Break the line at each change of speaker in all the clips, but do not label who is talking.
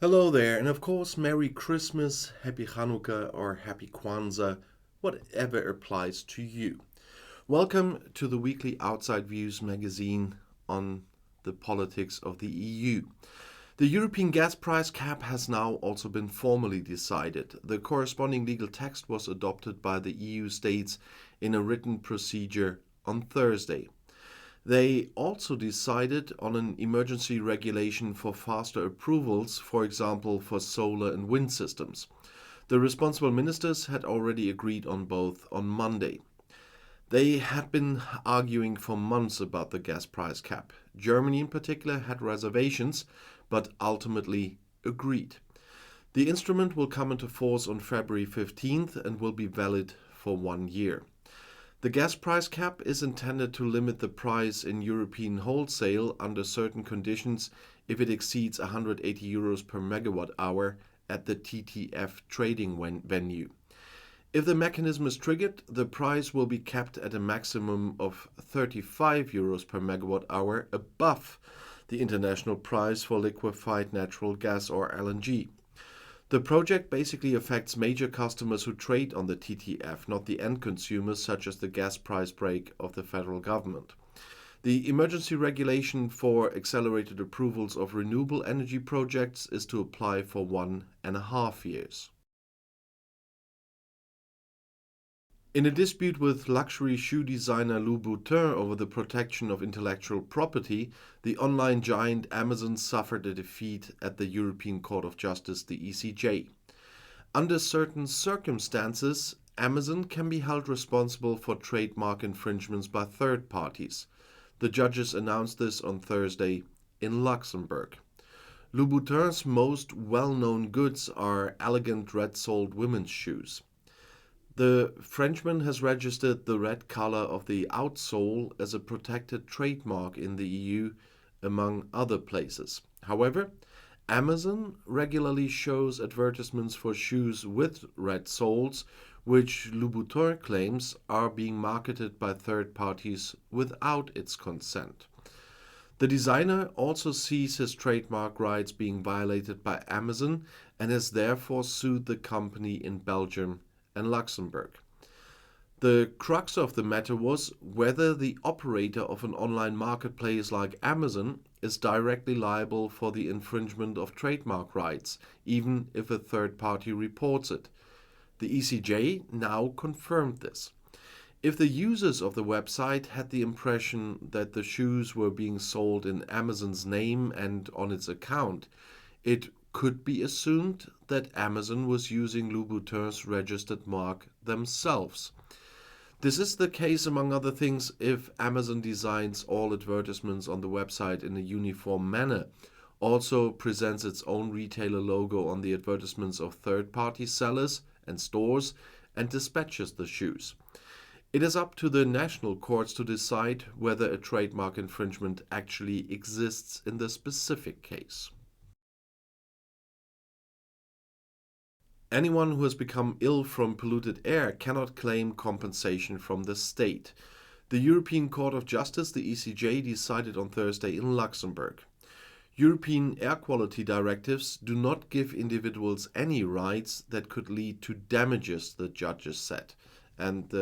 Hello there, and of course, Merry Christmas, Happy Hanukkah, or Happy Kwanzaa, whatever applies to you. Welcome to the weekly Outside Views magazine on the politics of the EU. The European gas price cap has now also been formally decided. The corresponding legal text was adopted by the EU states in a written procedure on Thursday. They also decided on an emergency regulation for faster approvals, for example, for solar and wind systems. The responsible ministers had already agreed on both on Monday. They had been arguing for months about the gas price cap. Germany, in particular, had reservations, but ultimately agreed. The instrument will come into force on February 15th and will be valid for 1 year. The gas price cap is intended to limit the price in European wholesale under certain conditions if it exceeds €180 per megawatt hour at the TTF trading venue. If the mechanism is triggered, the price will be capped at a maximum of €35 per megawatt hour above the international price for liquefied natural gas or LNG. The project basically affects major customers who trade on the TTF, not the end consumers such as the gas price break of the federal government. The emergency regulation for accelerated approvals of renewable energy projects is to apply for 1.5 years. In a dispute with luxury shoe designer Louboutin over the protection of intellectual property, the online giant Amazon suffered a defeat at the European Court of Justice, the ECJ. Under certain circumstances, Amazon can be held responsible for trademark infringements by third parties. The judges announced this on Thursday in Luxembourg. Louboutin's most well-known goods are elegant red-soled women's shoes. The Frenchman has registered the red color of the outsole as a protected trademark in the EU, among other places. However, Amazon regularly shows advertisements for shoes with red soles, which Louboutin claims are being marketed by third parties without its consent. The designer also sees his trademark rights being violated by Amazon and has therefore sued the company in Belgium and Luxembourg. The crux of the matter was whether the operator of an online marketplace like Amazon is directly liable for the infringement of trademark rights, even if a third party reports it. The ECJ now confirmed this. If the users of the website had the impression that the shoes were being sold in Amazon's name and on its account, it could be assumed that Amazon was using Louboutin's registered mark themselves. This is the case, among other things, if Amazon designs all advertisements on the website in a uniform manner, also presents its own retailer logo on the advertisements of third-party sellers and stores, and dispatches the shoes. It is up to the national courts to decide whether a trademark infringement actually exists in the specific case. Anyone who has become ill from polluted air cannot claim compensation from the state. The European Court of Justice, the ECJ, decided on Thursday in Luxembourg. European air quality directives do not give individuals any rights that could lead to damages, the judges said, and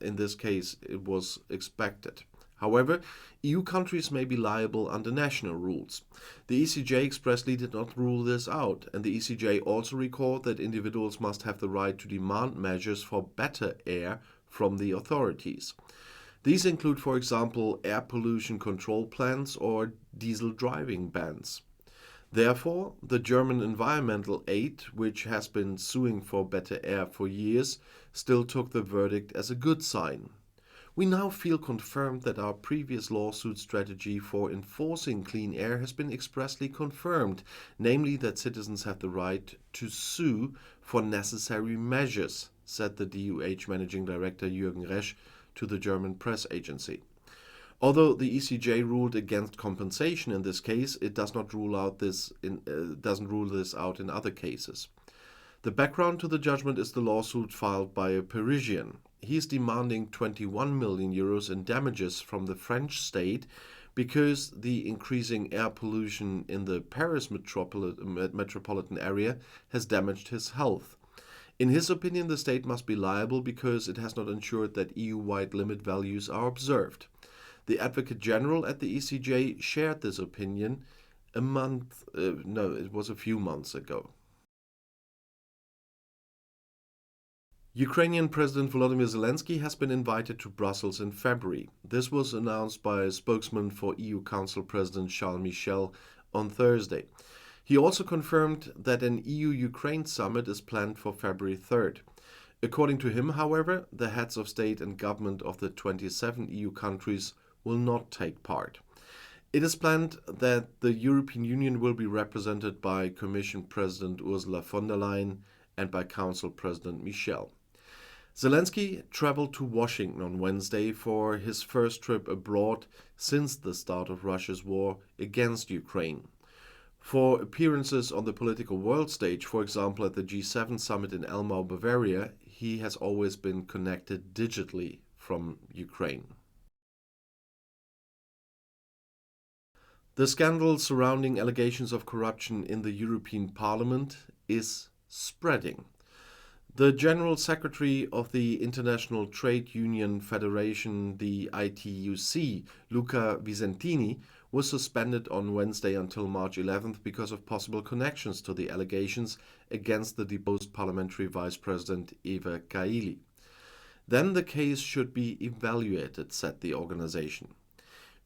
in this case it was expected. However, EU countries may be liable under national rules. The ECJ expressly did not rule this out, and the ECJ also recalled that individuals must have the right to demand measures for better air from the authorities. These include, for example, air pollution control plans or diesel driving bans. Therefore, the German Environmental Aid, which has been suing for better air for years, still took the verdict as a good sign. We now feel confirmed that our previous lawsuit strategy for enforcing clean air has been expressly confirmed, namely that citizens have the right to sue for necessary measures, said the DUH Managing Director Jürgen Resch to the German press agency. Although the ECJ ruled against compensation in this case, it does not doesn't rule this out in other cases. The background to the judgment is the lawsuit filed by a Parisian. He is demanding €21 million in damages from the French state because the increasing air pollution in the Paris metropolitan area has damaged his health. In his opinion, the state must be liable because it has not ensured that EU-wide limit values are observed. The Advocate General at the ECJ shared this opinion it was a few months ago. Ukrainian President Volodymyr Zelensky has been invited to Brussels in February. This was announced by a spokesman for EU Council President Charles Michel on Thursday. He also confirmed that an EU-Ukraine summit is planned for February 3rd. According to him, however, the heads of state and government of the 27 EU countries will not take part. It is planned that the European Union will be represented by Commission President Ursula von der Leyen and by Council President Michel. Zelensky traveled to Washington on Wednesday for his first trip abroad since the start of Russia's war against Ukraine. For appearances on the political world stage, for example at the G7 summit in Elmau, Bavaria, he has always been connected digitally from Ukraine. The scandal surrounding allegations of corruption in the European Parliament is spreading. The General Secretary of the International Trade Union Federation, the ITUC, Luca Visentini, was suspended on Wednesday until March 11th because of possible connections to the allegations against the deposed parliamentary vice president Eva Kaili. Then the case should be evaluated, said the organization.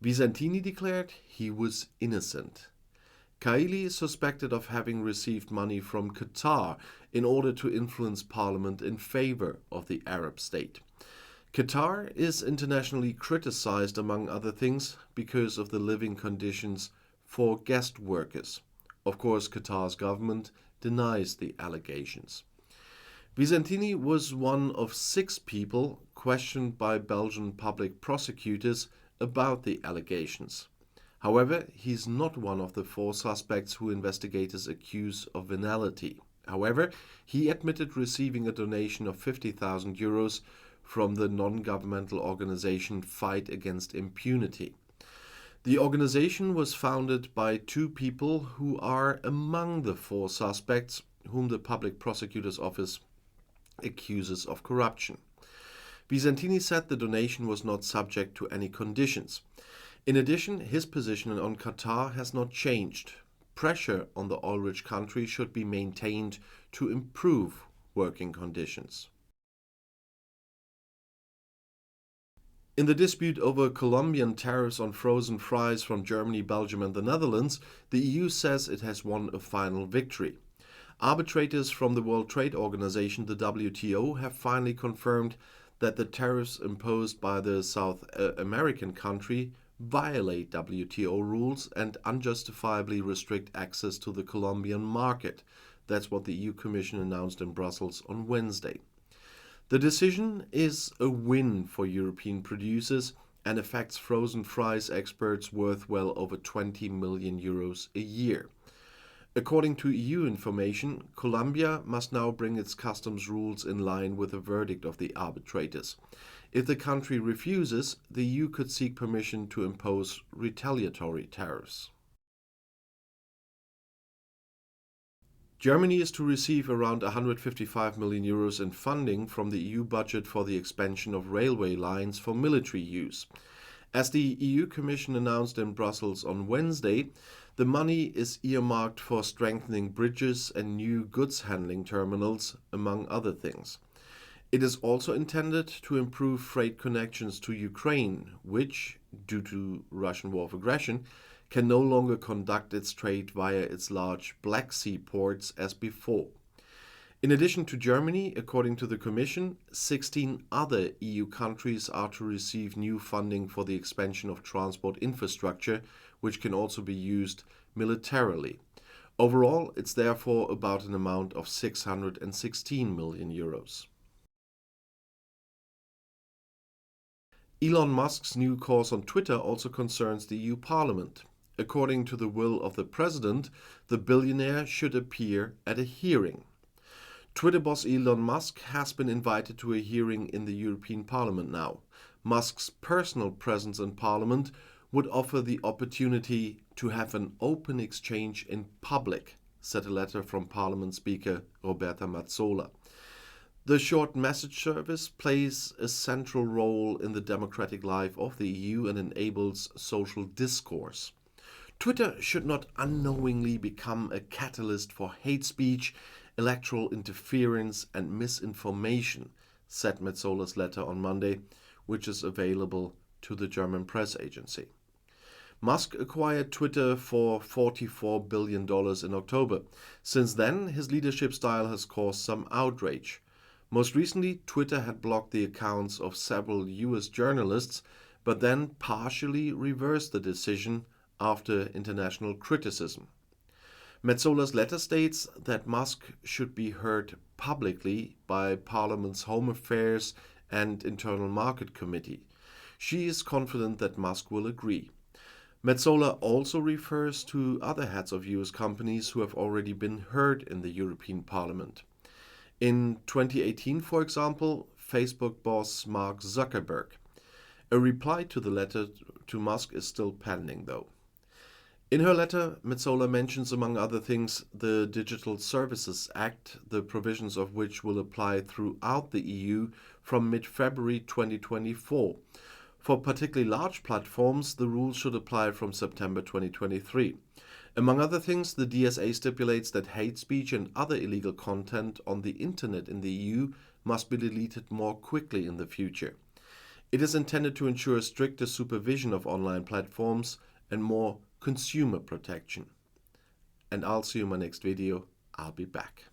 Visentini declared he was innocent. Kaili is suspected of having received money from Qatar in order to influence parliament in favor of the Arab state. Qatar is internationally criticized, among other things, because of the living conditions for guest workers. Of course, Qatar's government denies the allegations. Visentini was one of 6 people questioned by Belgian public prosecutors about the allegations. However, he's not one of the 4 suspects who investigators accuse of venality. However, he admitted receiving a donation of 50,000 euros from the non-governmental organization Fight Against Impunity. The organization was founded by 2 people who are among the 4 suspects whom the public prosecutor's office accuses of corruption. Visentini said the donation was not subject to any conditions. In addition, his position on Qatar has not changed. Pressure on the oil-rich country should be maintained to improve working conditions. In the dispute over Colombian tariffs on frozen fries from Germany, Belgium and the Netherlands, the EU says it has won a final victory. Arbitrators from the World Trade Organization, the WTO, have finally confirmed that the tariffs imposed by the South American country violate WTO rules and unjustifiably restrict access to the Colombian market. That's what the EU Commission announced in Brussels on Wednesday. The decision is a win for European producers and affects frozen fries exports worth well over 20 million euros a year. According to EU information, Colombia must now bring its customs rules in line with the verdict of the arbitrators. If the country refuses, the EU could seek permission to impose retaliatory tariffs. Germany is to receive around 155 million euros in funding from the EU budget for the expansion of railway lines for military use. As the EU Commission announced in Brussels on Wednesday, the money is earmarked for strengthening bridges and new goods handling terminals, among other things. It is also intended to improve freight connections to Ukraine, which, due to Russian war of aggression, can no longer conduct its trade via its large Black Sea ports as before. In addition to Germany, according to the Commission, 16 other EU countries are to receive new funding for the expansion of transport infrastructure, which can also be used militarily. Overall, it's therefore about an amount of 616 million euros. Elon Musk's new course on Twitter also concerns the EU Parliament. According to the will of the president, the billionaire should appear at a hearing. Twitter boss Elon Musk has been invited to a hearing in the European Parliament now. Musk's personal presence in Parliament would offer the opportunity to have an open exchange in public, said a letter from Parliament Speaker Roberta Metsola. The short message service plays a central role in the democratic life of the EU and enables social discourse. Twitter should not unknowingly become a catalyst for hate speech, electoral interference, and misinformation, said Metzola's letter on Monday, which is available to the German press agency. Musk acquired Twitter for $44 billion in October. Since then, his leadership style has caused some outrage. Most recently, Twitter had blocked the accounts of several US journalists, but then partially reversed the decision after international criticism. Metzola's letter states that Musk should be heard publicly by Parliament's Home Affairs and Internal Market Committee. She is confident that Musk will agree. Metsola also refers to other heads of US companies who have already been heard in the European Parliament. In 2018, for example, Facebook boss Mark Zuckerberg. A reply to the letter to Musk is still pending, though. In her letter, Metsola mentions, among other things, the Digital Services Act, the provisions of which will apply throughout the EU from mid-February 2024. For particularly large platforms, the rules should apply from September 2023. Among other things, the DSA stipulates that hate speech and other illegal content on the internet in the EU must be deleted more quickly in the future. It is intended to ensure stricter supervision of online platforms and more consumer protection. And I'll see you in my next video. I'll be back.